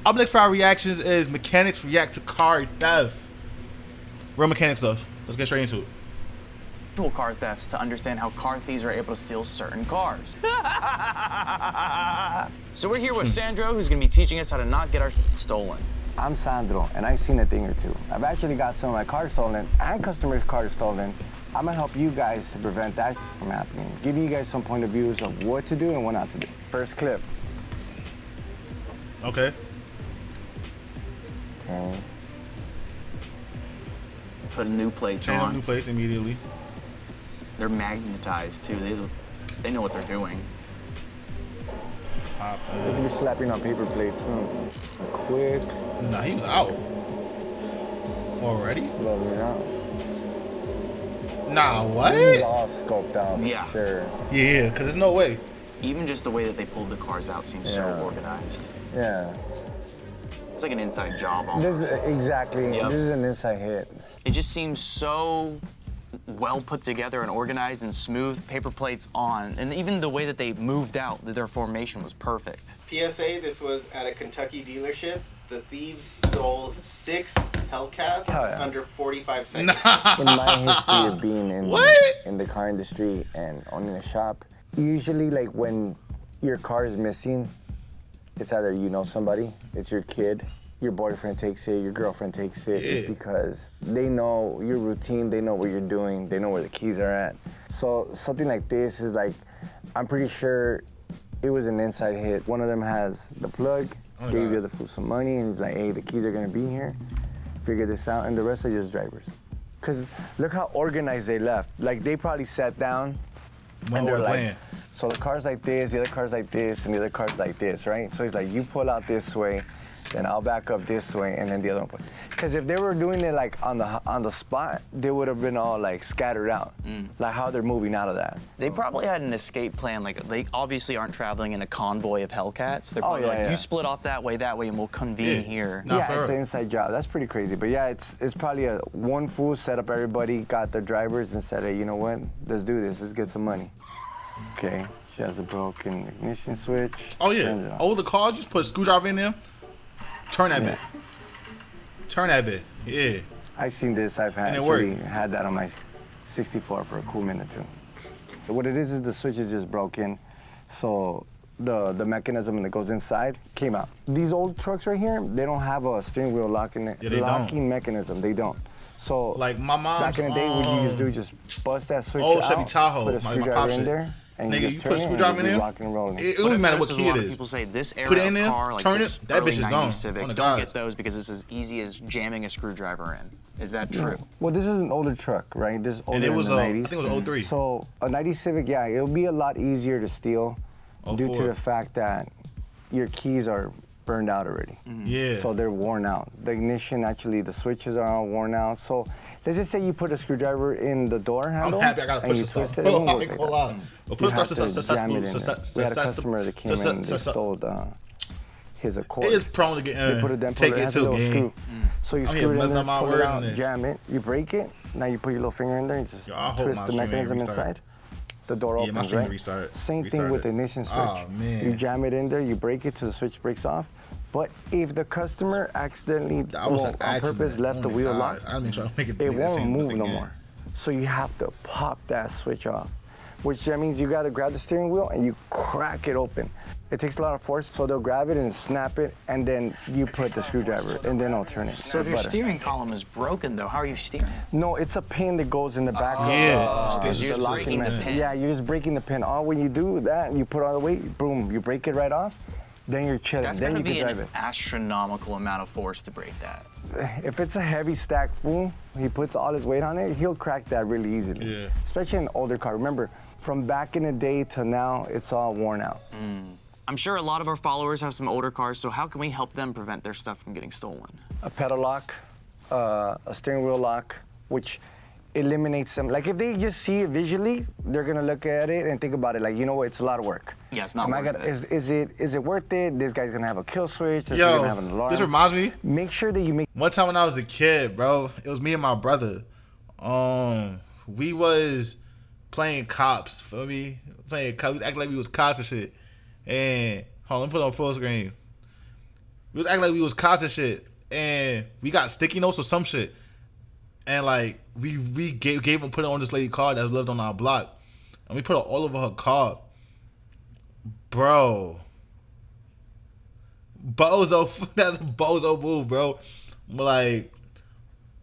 Up next for our reactions is mechanics react to car theft. Real mechanic stuff. Let's get straight into it. Car thefts to understand how car thieves are able to steal certain cars. So we're here with Sandro, who's going to be teaching us how to not get our stolen. I'm Sandro, and I've seen a thing or two. I've actually got some of my cars stolen and customers' cars stolen. I'm gonna help you guys to prevent that from happening. Give you guys some point of views of what to do and what not to do. First clip. Okay. Okay. Put new plates Change on. up new plates immediately. They're magnetized too. They know what they're doing. Pop. They could be slapping on paper plates. Quick. Nah, he was out. Already? Love it out. Nah, what? He's all scoped out. Yeah. Sure. Yeah, because there's no way. Even just the way that they pulled the cars out seems so organized. Yeah. It's like an inside job almost. This is, exactly. Yep. This is an inside hit. It just seems so well put together and organized and smooth, paper plates on, and even the way that they moved out, that their formation was perfect. PSA, this was at a Kentucky dealership. The thieves stole 6 Hellcats under 45 seconds. In my history of being in the car industry and owning a shop, usually like when your car is missing, it's either you know somebody, it's your kid, your boyfriend takes it, your girlfriend takes it, it's because they know your routine, they know what you're doing, they know where the keys are at. So something like this is like, I'm pretty sure it was an inside hit. One of them has the plug, gave the other fool some money, and he's like, hey, the keys are gonna be here, figure this out, and the rest are just drivers. Cause look how organized they left. Like they probably sat down and they're like, so the car's like this, the other car's like this, and the other car's like this, right? So he's like, you pull out this way, then I'll back up this way, and then the other one. Because if they were doing it like on the spot, they would have been all like scattered out, like how they're moving out of that. They probably had an escape plan. Like they obviously aren't traveling in a convoy of Hellcats. They're probably you split off that way, and we'll convene here. Yeah, it's an inside job. That's pretty crazy. But yeah, it's probably one fool set up everybody, got the drivers, and said, hey, you know what? Let's do this. Let's get some money. Okay. She has a broken ignition switch. Oh yeah. Oh, the car, just put a screwdriver in there. Turn that bit. Turn that bit. Yeah. I've seen this. I've actually had that on my 64 for a cool minute too. So what it is the switch is just broken. So the mechanism that goes inside came out. These old trucks right here, they don't have a steering wheel locking mechanism. They don't. So like my mom's, back in the day, what you used to do just bust that switch out. Chevy Tahoe, put a screwdriver in there. And nigga, you put a screwdriver in there, it doesn't matter what key it is. People say this era put it in there, car, like turn this it, that bitch is gone. Civic, don't get those because it's as easy as jamming a screwdriver in. Is that true? Well, this is an older truck, right? This is older than the 90s. I think it was 03. So a 90 Civic, yeah, it'll be a lot easier to steal due to the fact that your keys are burned out already. Yeah. So they're worn out. The ignition, actually, the switches are all worn out. So let's just say you put a screwdriver in the door handle. I'm happy I gotta push this stuff. We had a customer that came in and they stole his Accord. It is prone to get take it to game. So you screw it in there, pull it out, jam it, you break it. Now you put your little finger in there and just twist the mechanism inside. The door opens, right? Same thing with the ignition switch. Oh, man. You jam it in there, you break it till the switch breaks off. But if the customer accidentally, on purpose, left the wheel locked, it won't move no more. So you have to pop that switch off, which that means you gotta grab the steering wheel and you crack it open. It takes a lot of force, so they'll grab it and snap it, and then you put the screwdriver, and then I'll turn it. So if your steering column is broken, though, how are you steering? No, it's a pin that goes in the back. You're just breaking the pin. Yeah, you're just breaking the pin. When you do that, you put all the weight, boom, you break it right off, then you're chilling. That's then gonna you be can drive an astronomical amount of force to break that. If it's a heavy stack fool, he puts all his weight on it, he'll crack that really easily. Yeah. Especially an older car. Remember, from back in the day to now, it's all worn out. I'm sure a lot of our followers have some older cars, so how can we help them prevent their stuff from getting stolen? A pedal lock, a steering wheel lock, which eliminates them. Like if they just see it visually, they're gonna look at it and think about it like, you know what, it's a lot of work. Yeah, it's not worth it. Is it worth it? This guy's gonna have a kill switch. This guy's gonna have an alarm. This reminds me. Make sure that you make. One time when I was a kid, bro, it was me and my brother. We was playing cops, feel me? Playing cops, acting like we was cops and shit. And hold on, let me put it on full screen. We was acting like we was cops and shit. And we got sticky notes or some shit. And like we gave them, put it on this lady car that lived on our block. And we put it all over her car. Bro. Bozo, that's a bozo move, bro. But like,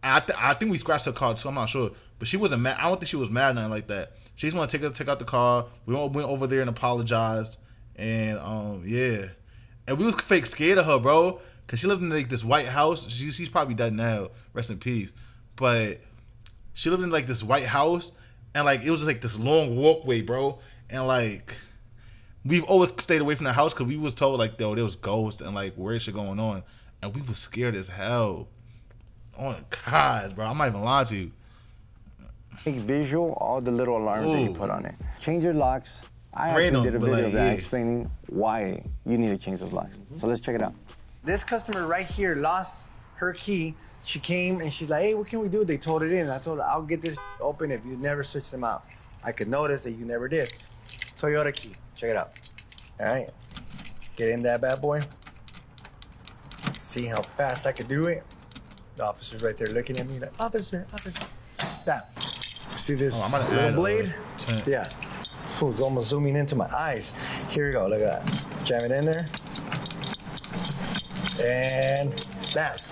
I think we scratched her car too. I'm not sure, but she wasn't mad. I don't think she was mad or nothing like that. She just want to take out the car. We went over there and apologized, and yeah, and we was fake scared of her, bro, cause she lived in like this white house. She's probably dead now. Rest in peace. But she lived in like this white house, and like it was just like this long walkway, bro, and like. We've always stayed away from the house because we was told like, yo, there was ghosts and like weird shit going on, and we was scared as hell. Oh God, bro, I'm not even lying to you. Make visual all the little alarms that you put on it. Change your locks. I actually did a video of that explaining why you need to change those locks. So let's check it out. This customer right here lost her key. She came and she's like, hey, what can we do? They told it in. I told her, I'll get this open if you never switch them out. I could notice that you never did. Toyota key. Check it out. All right. Get in that bad boy. Let's see how fast I could do it. The officer's right there looking at me like, officer. Now, see this little blade? Yeah. This fool's almost zooming into my eyes. Here we go. Look at that. Jam it in there. And that.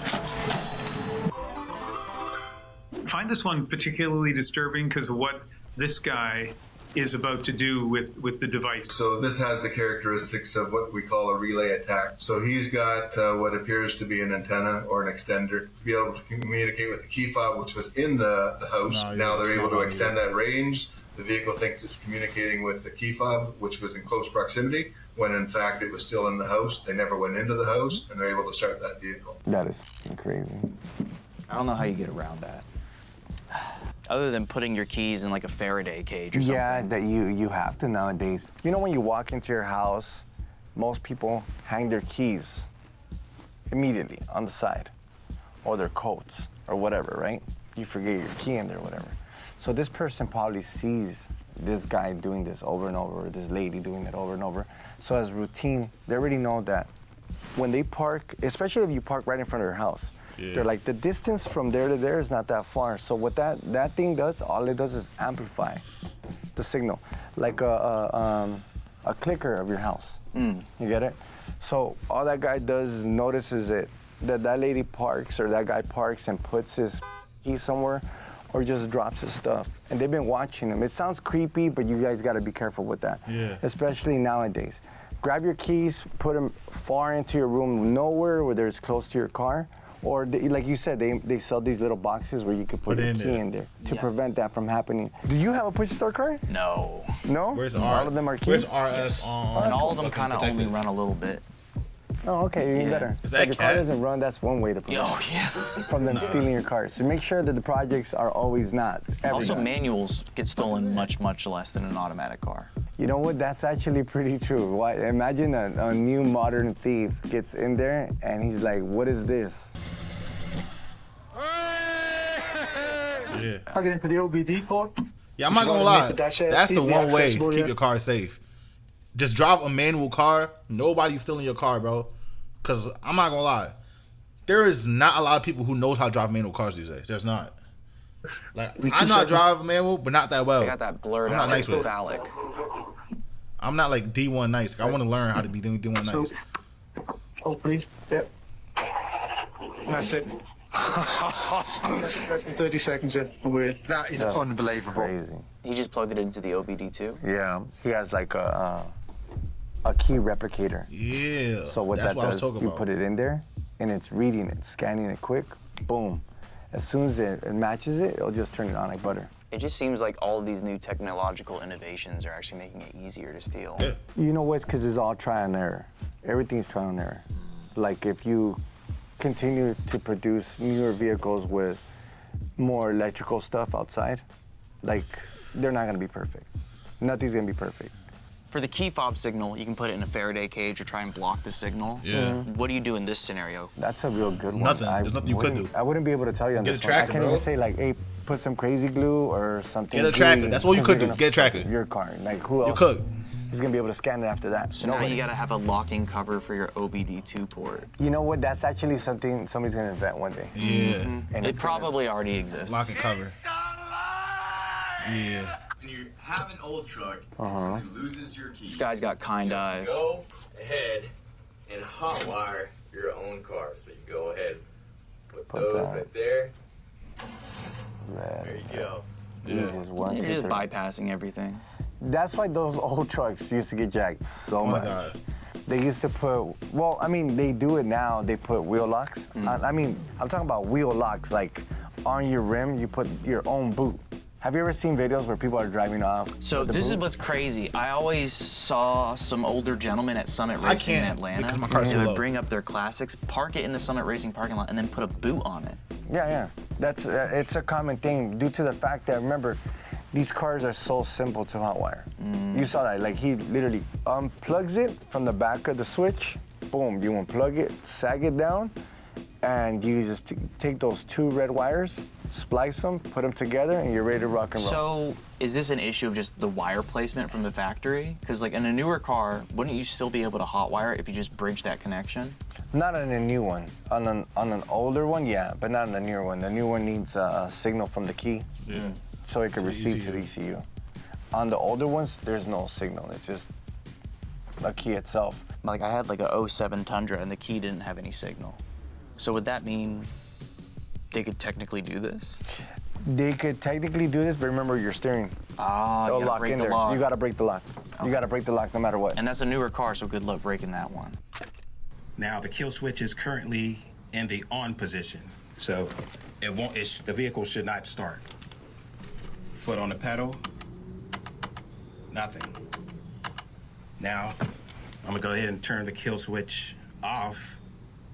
I find this one particularly disturbing because of what this guy is about to do with the device. So this has the characteristics of what we call a relay attack. So he's got what appears to be an antenna or an extender to be able to communicate with the key fob, which was in the house. Now they're able to extend that range. The vehicle thinks it's communicating with the key fob, which was in close proximity, when in fact it was still in the house. They never went into the house, and they're able to start that vehicle. That is crazy. I don't know how you get around that. Other than putting your keys in like a Faraday cage or something. Yeah, that you have to nowadays. You know when you walk into your house, most people hang their keys immediately on the side, or their coats, or whatever, right? You forget your key in there, whatever. So this person probably sees this guy doing this over and over, or this lady doing it over and over. So as routine, they already know that when they park, especially if you park right in front of your house, they're like, the distance from there to there is not that far. So what that thing does, all it does is amplify the signal, like a clicker of your house. You get it? So all that guy does is notices it, that lady parks or that guy parks and puts his key somewhere or just drops his stuff. And they've been watching him. It sounds creepy, but you guys gotta be careful with that. Especially nowadays. Grab your keys, put them far into your room, nowhere where it's close to your car. Or like you said, they sell these little boxes where you could put a key in there to prevent that from happening. Do you have a push start car? No. No? Where's all of them are keys? Where's RS on? And all of them kind of only run a little bit. Oh, okay, even better. Is So that if your car doesn't run, that's one way to prevent from them stealing your car. So make sure that the projects are always not. Also, manuals get stolen much, much less than an automatic car. You know what? That's actually pretty true. Why? Imagine a new modern thief gets in there and he's like, what is this? Yeah. Plug it into the OBD port. Yeah, I'm not gonna lie. That's the one way to keep your car safe. Just drive a manual car. Nobody's stealing your car, bro. Cause I'm not gonna lie. There is not a lot of people who knows how to drive manual cars these days. There's not. Like I know how to drive manual, but not that well. I got that blurred I'm out not nice with it. phallic. I'm not like D1 nice. I want to learn how to be D1 nice. Hopefully, yep. That's it. That's 30 seconds in. Weird. That is unbelievable. Crazy. He just plugged it into the OBD too? Yeah. He has like a key replicator. Yeah. So what that's that does, you about. put it in there, and it's reading it, scanning it quick, boom. As soon as it matches it, it'll just turn it on like butter. It just seems like all of these new technological innovations are actually making it easier to steal. Yeah. You know what? It's because it's all trial and error. Everything's trial and error. Like if you continue to produce newer vehicles with more electrical stuff outside, like they're not gonna be perfect. Nothing's gonna be perfect. For the key fob signal, you can put it in a Faraday cage or try and block the signal. Yeah. What do you do in this scenario? That's a real good one. Nothing. There's nothing you could do. I wouldn't be able to tell you on Get this a one. I tracker, can't bro. even say like, hey, put some crazy glue or something. Get a tracker. gooey, That's all you because could they're do. gonna Get a tracker. fuck with your car. Like who else? You could. He's gonna be able to scan it after that. So now you gotta have a locking cover for your OBD2 port. You know what? That's actually something somebody's gonna invent one day. Yeah. And It probably already exists. Lock and cover. Yeah. When you have an old truck and somebody loses your keys, This guy's got kind eyes. go ahead and hotwire your own car. So you go ahead, put those that. right there. Man, There you go. easiest one, You're two, just three. bypassing everything. That's why those old trucks used to get jacked so my much. God. They used to put, well, I mean, they do it now. They put wheel locks. I mean, I'm talking about wheel locks, like on your rim, you put your own boot. Have you ever seen videos where people are driving off? So with the this is boot? what's crazy. I always saw some older gentlemen at Summit Racing in can't Atlanta. because my car's They so would low. bring up their classics, park it in the Summit Racing parking lot, and then put a boot on it. Yeah. That's it's a common thing due to the fact that, remember, these cars are so simple to hotwire. You saw that, like he literally unplugs it from the back of the switch. Boom, you unplug it, sag it down, and you just take those two red wires, splice them, put them together, and you're ready to rock and roll. So is this an issue of just the wire placement from the factory? Because like in a newer car, wouldn't you still be able to hotwire if you just bridge that connection? Not on a new one. On an older one, yeah, but not on a newer one. The new one needs a signal from the key, so it can receive to the ECU. On the older ones, there's no signal. It's just a key itself. Like I had like a 07 Tundra and the key didn't have any signal. So would that mean they could technically do this? They could technically do this, but remember your steering. Ah, They'll you gotta lock break in the there. lock. You gotta break the lock. Okay. You gotta break the lock no matter what. And that's a newer car, so good luck breaking that one. Now the kill switch is currently in the on position, so it won't. The vehicle should not start. Foot on the pedal. Nothing. Now I'm gonna go ahead and turn the kill switch off.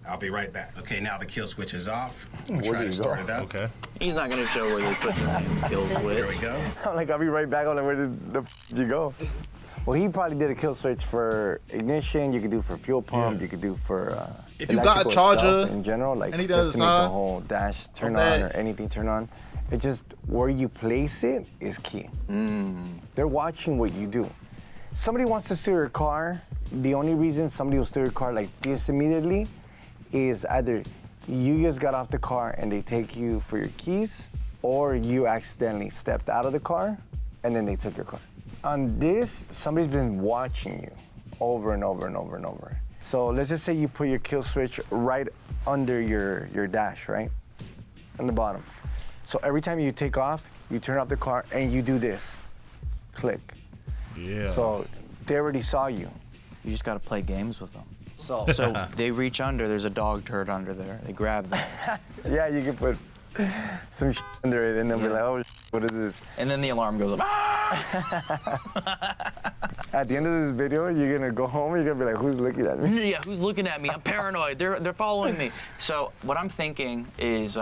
I'll be right back. Okay, now the kill switch is off. I'm Where trying did to you start go? it up. Okay. He's not gonna show where they put the kill There we switch. go. I'm like, I'll be right back. I'm like, where did you go? Well, he probably did a kill switch for ignition. You could do for fuel pump. You could do for If you got a electrical charger, itself in general, like anything just to make other the side whole dash turn of on that. or anything turn on. It's just where you place it is key. They're watching what you do. Somebody wants to steal your car. The only reason somebody will steal your car like this immediately is either you just got off the car and they take you for your keys, or you accidentally stepped out of the car and then they took your car. On this, somebody's been watching you over and over and over and over. So let's just say you put your kill switch right under your dash, right? On the bottom. So every time you take off, you turn off the car and you do this. Click. Yeah. So they already saw you. You just gotta play games with them. So they reach under, there's a dog turd under there. They grab that. Yeah, you can put some under it and then be like, oh, what is this? And then the alarm goes up. At the end of this video, you're gonna go home and you're gonna be like, who's looking at me? Yeah, who's looking at me? I'm paranoid. They're following me. So what I'm thinking is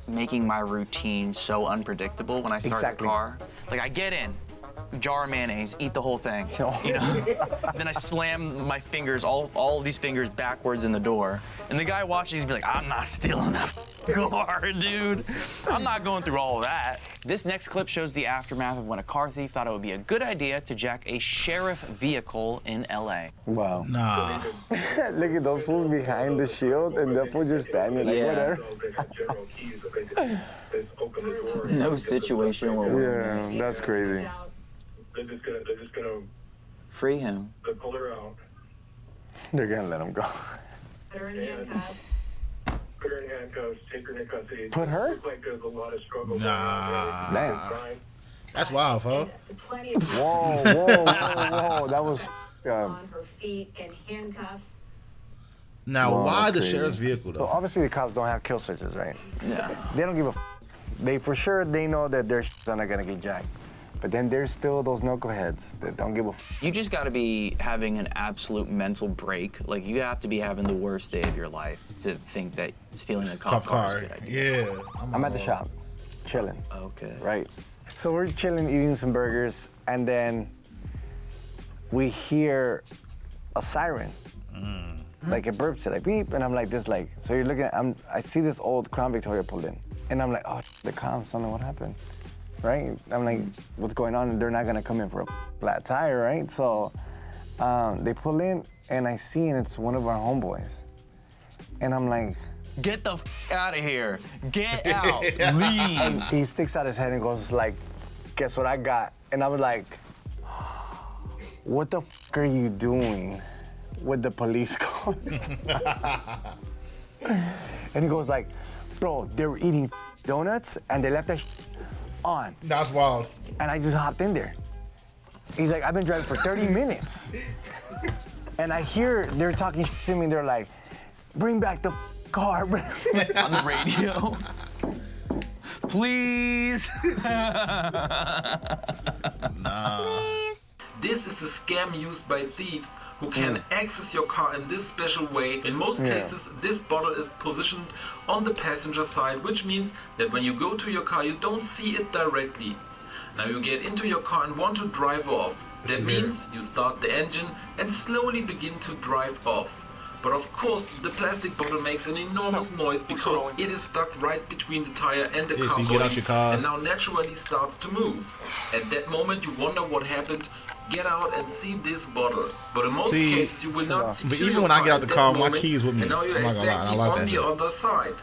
making my routine so unpredictable when I start Exactly. the car. Like I get in, jar of mayonnaise, eat the whole thing. You know? Then I slam my fingers, all of these fingers backwards in the door. And the guy watching is be like, I'm not stealing that car, dude. I'm not going through all of that. This next clip shows the aftermath of when a car thief thought it would be a good idea to jack a sheriff vehicle in LA. Wow. Nah. Look at those fools behind the shield and that fool just standing like, Yeah. whatever. No situational awareness. Yeah, that's crazy. They're just gonna Free him. pull her out, They're gonna let him go. put her in handcuffs, take her into custody. Put her? Looks like there's a lot of struggle. Nah. Damn. That's wild, fo. Plenty of Whoa, that was. on her feet and handcuffs. Now, Wow, why that's the crazy. sheriff's vehicle, So though? obviously the cops don't have kill switches, right? Yeah. They don't give a. They for sure they know that their are not gonna get jacked, but then there's still those knuckleheads that don't give a. You just got to be having an absolute mental break. Like you have to be having the worst day of your life to think that stealing a cop car is a good idea. Yeah. I'm at the shop, chilling. Okay. Right. So we're chilling, eating some burgers, and then we hear a siren. Like it burps it, like beep, and I'm like this, like, so you're looking at, I see this old Crown Victoria pulled in, and I'm like, oh, the cops, I don't know what happened. right? I'm like, what's going on? They're not gonna come in for a flat tire, right? So they pull in, and I see, and it's one of our homeboys. And I'm like, get the out of here. Get out. Leave. And he sticks out his head and goes like, guess what I got? And I was like, what the are you doing with the police call? And he goes like, bro, they were eating donuts and they left that on. That's wild. And I just hopped in there. He's like, I've been driving for 30 minutes. And I hear they're talking to me and they're like, bring back the car. On the radio. Please. Please. This is a scam used by thieves who can access your car in this special way. In most cases, this bottle is positioned on the passenger side, which means that when you go to your car, you don't see it directly. Now you get into your car and want to drive off. That means you start the engine and slowly begin to drive off. But of course, the plastic bottle makes an enormous noise because it is stuck right between the tire and the car so you body, get out your car. and now naturally starts to move. At that moment, you wonder what happened. Get out and see this bottle. But in most cases, you will not see. But even when I get out the car, my keys with me. I'm not gonna lie, I like that on shit. the other side.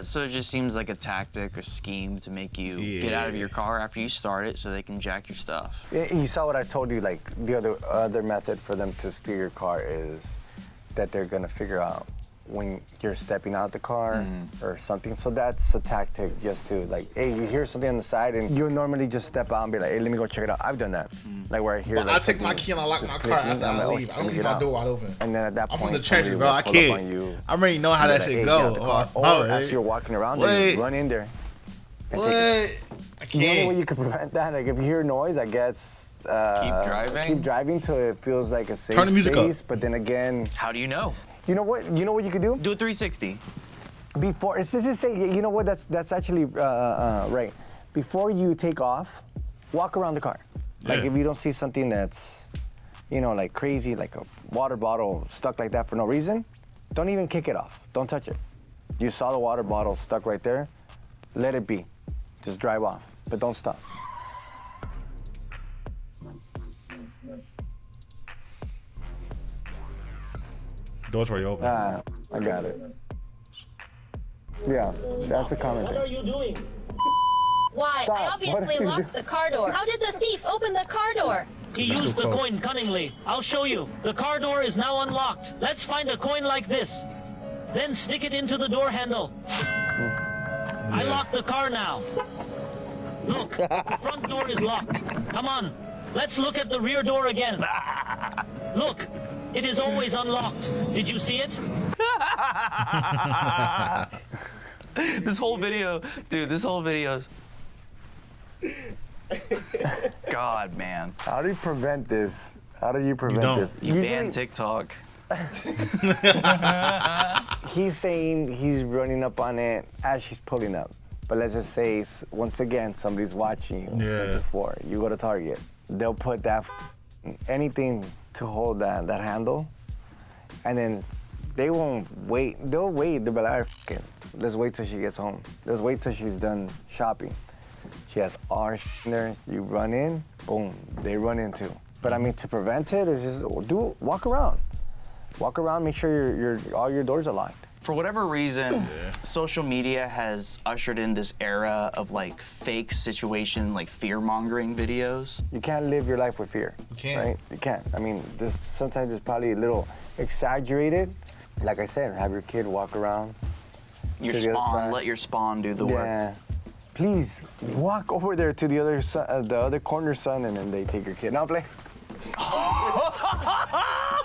So it just seems like a tactic or scheme to make you get out of your car after you start it so they can jack your stuff. You saw what I told you, like the other method for them to steal your car is that they're gonna figure out when you're stepping out the car or something. So that's a tactic just to like, hey, you hear something on the side and you normally just step out and be like, hey, let me go check it out. I've done that. Like where I hear But like, I take my key and I lock my car after I leave. I don't leave my door wide open. And then at that I'm point, from the trenches, bro. I somebody will can't. pull up on you, I already know how that like, shit hey, go. get out the car. Or as you're walking around, there, you run in there. And take it. I The only way can't. you can prevent that, like if you hear noise, I guess Keep driving till it feels like a safe Turn the music up. space. But then again, how do you know? You know what? You know what you could do? Do a 360. Before, let's just say, you know what? That's actually right. Before you take off, walk around the car. Like if you don't see something that's, you know, like crazy, like a water bottle stuck like that for no reason, don't even kick it off. Don't touch it. You saw the water bottle stuck right there, let it be. Just drive off, but don't stop. Door's already open. I got it. Yeah, that's a comment. What are you doing? Why? Stop. I What obviously are you locked the car door. How did the thief open the car door? He used the coin cunningly. I'll show you. The car door is now unlocked. Let's find a coin like this. Then stick it into the door handle. I locked the car now. Look, the front door is locked. Come on, let's look at the rear door again. Look, it is always unlocked. Did you see it? This whole video, dude, this whole video's... God, man. How do you prevent this? How do you prevent this? You ban TikTok. He's saying he's running up on it as she's pulling up. But let's just say, once again, somebody's watching you. Said before, you go to Target. They'll put that, anything to hold that handle, and then they won't wait. They'll wait. They'll be like, let's wait till she gets home. Let's wait till she's done shopping. She has all her in there. You run in, boom, they run in too. But I mean, to prevent it is just walk around. Walk around, make sure all your doors are locked. For whatever reason, social media has ushered in this era of like fake situation, like fear-mongering videos. You can't live your life with fear. You can't. Right? You can't. I mean, sometimes it's probably a little exaggerated. Like I said, have your kid walk around. Your spawn, let your spawn do the work. Yeah. Please walk over there to the other corner, son, and then they take your kid. Now play.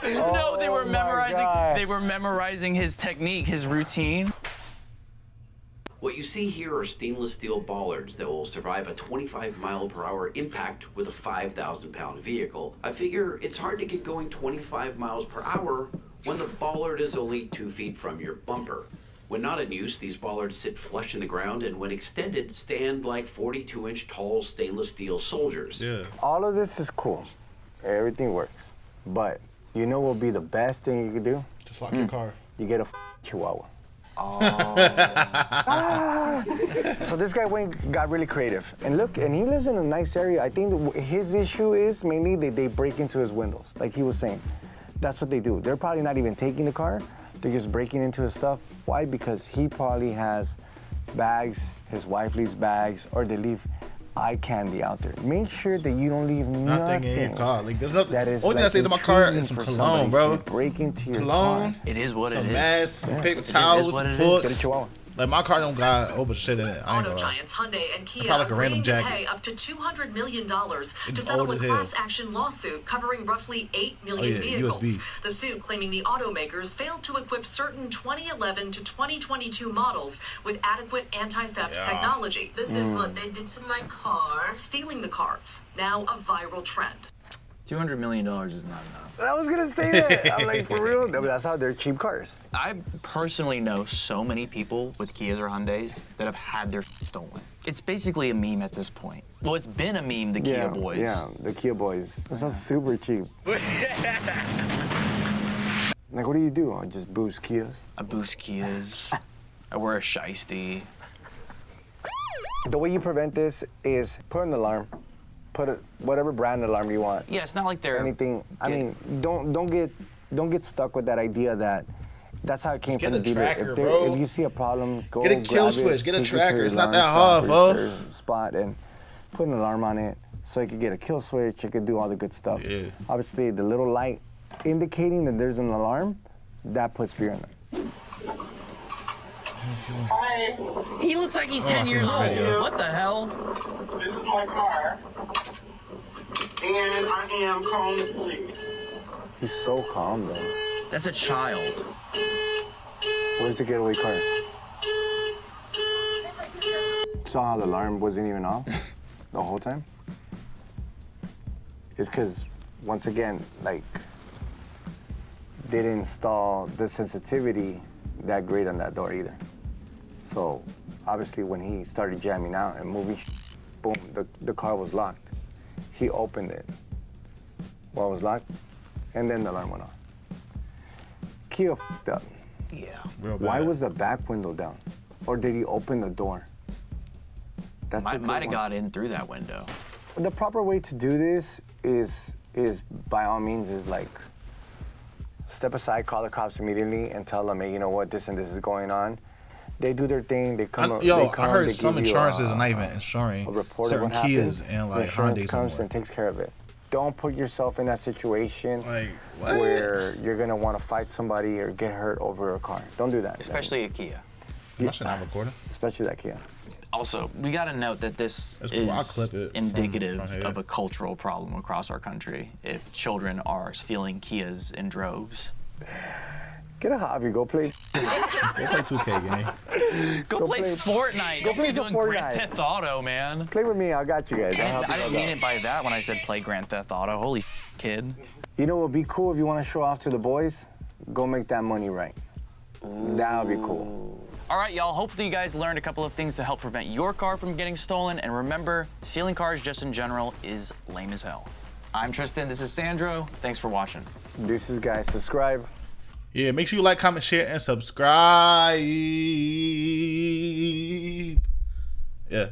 No, they were memorizing. God. They were memorizing his technique, his routine. What you see here are stainless steel bollards that will survive a 25-mile-per-hour impact with a 5,000-pound vehicle. I figure it's hard to get going 25 miles per hour when the bollard is only 2 feet from your bumper. When not in use, these bollards sit flush in the ground and when extended, stand like 42-inch tall stainless steel soldiers. All of this is cool. Everything works. But you know what would be the best thing you could do? Just lock your car. You get a Chihuahua. So this guy got really creative. And look, and he lives in a nice area. I think his issue is mainly they break into his windows, like he was saying. That's what they do. They're probably not even taking the car. They're just breaking into his stuff. Why? Because he probably has bags, his wife leaves bags, or they leave eye candy out there. Make sure that you don't leave nothing in your car. Like, there's nothing. That is only thing that stays in my car is some cologne, bro. Break into your cologne. car. It is what it is. Some masks, some paper towels, some books. Like, my car don't got a whole bunch of shit in it. I ain't gonna lie. Giants Hyundai and Kia Probably like a random agreeing to jacket. pay up to $200 million to It's settle old a as hell. class action lawsuit covering roughly 8 million vehicles. USB. The suit claiming the automakers failed to equip certain 2011 to 2022 models with adequate anti-theft technology. This is what they did to my car. Stealing the cars, now a viral trend. $200 million is not enough. I was gonna say that. I'm like, for real? That's how they're cheap cars. I personally know so many people with Kias or Hyundais that have had their stolen. It's basically a meme at this point. Well, it's been a meme, the Kia boys. Yeah, the Kia boys. That's not super cheap. Like, what do? I just boost Kias. I boost Kias. I wear a shiesty. The way you prevent this is put an alarm. Put whatever brand alarm you want. Yeah, it's not like they're anything. I mean, don't get stuck with that idea that that's how it came Just from get the a dealer. tracker, bro. If you see a problem, go get a kill grab switch. it, Get a take it to tracker. your It's not alarm that hard, stop or bro. spot and put an alarm on it so it could get a kill switch. It could do all the good stuff. Yeah. Obviously, the little light indicating that there's an alarm, that puts fear in them. Hi. He looks like he's 10 years old. What the hell? This is my car. And I am calling the police. He's so calm, though. That's a child. Where's the getaway car? Saw how the alarm wasn't even off the whole time? It's because, once again, like, they didn't install the sensitivity that great on that door either. So, obviously, when he started jamming out and moving, boom, the car was locked. He opened it while it was locked, and then the alarm went off. Kia f***ed up. Yeah. Real bad. Why was the back window down? Or did he open the door? That's a good Might have one. got in through that window. The proper way to do this is by all means is like step aside, call the cops immediately, and tell them, hey, you know what, this and this is going on. They do their thing. They come. I heard they some give you insurances are not even insuring a report of certain what happened. Kias and like Insurance Hyundais comes anymore. and takes care of it. Don't put yourself in that situation Like, what? where you're gonna want to fight somebody or get hurt over a car. Don't do that. Especially a Kia. I should have recorded. Especially that Kia. Also, we got to note that this That's cool. I'll is clip it indicative from here. of a cultural problem across our country if children are stealing Kias in droves. Get a hobby. Go play. They play 2K game. Go play Fortnite. Go Don't play be some doing Grand Fortnite. Theft Auto, man. Play with me. I got you guys. I'll help I you didn't guys mean out. it by that when I said play Grand Theft Auto. Holy kid. You know what would be cool if you want to show off to the boys? Go make that money right. That would be cool. All right, y'all. Hopefully you guys learned a couple of things to help prevent your car from getting stolen. And remember, stealing cars just in general is lame as hell. I'm Tristan. This is Sandro. Thanks for watching. Deuces, guys. Subscribe. Yeah, make sure you like, comment, share, and subscribe. Yeah.